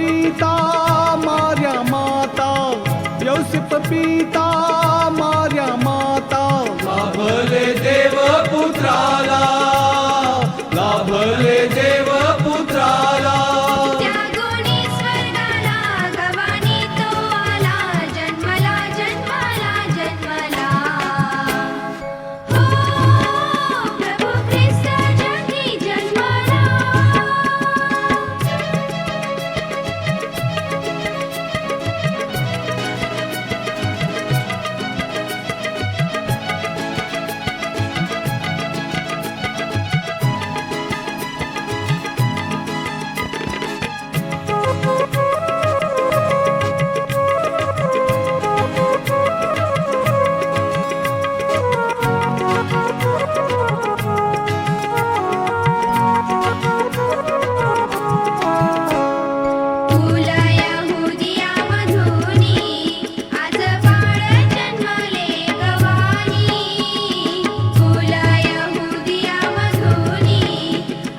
पिता मार्या माता, यौसेप पिता मार्या माता, लाभले देव पुत्राला, लाभले देव पुत्राला. त्या गुणी स्वर्गाला गवानी तो आला, जन्मला जन्मला जन्मला. हो प्रभू ख्रिस्त जगी जन्मला. तुला यहुदियामधुनी आज बाळ जन्मले गवानी. तुला यहुदियामधुनी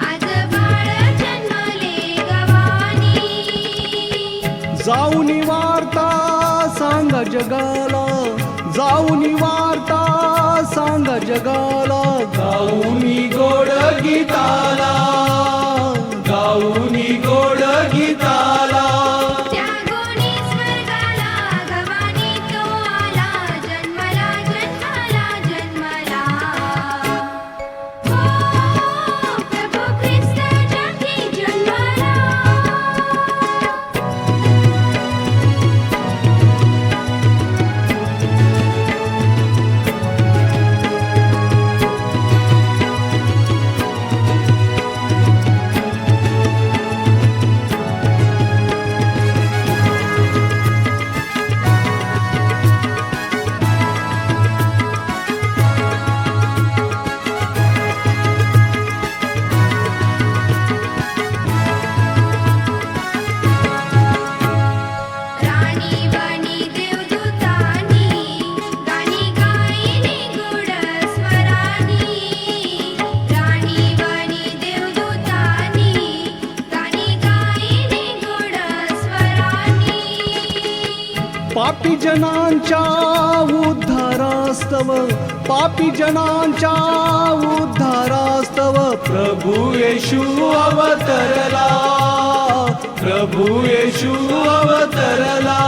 आज बाळ जन्मले गवानी. जाऊन वार्ता सांगा जगाला, जाऊन वार्ता सांगा जगाला, गाऊनी गोड गीताला, गाऊनी गोड गीताला. त्या गुणी स्वर्गाला गवानी तो आला, जन्मला जन्मला जन्मला. हो प्रभू ख्रिस्त जगी जन्मला. राणी वाणी देवदूतानी गाणी गायली गोड स्वरानी. राणी वाणी देवदूतानी गाणी गायली गोड स्वरानी. पापी जनांच्या उद्धारास्तव, पापी जनांच्या उद्धारास्तव, प्रभू येशू अवतरला, प्रभू येशू अवतरला.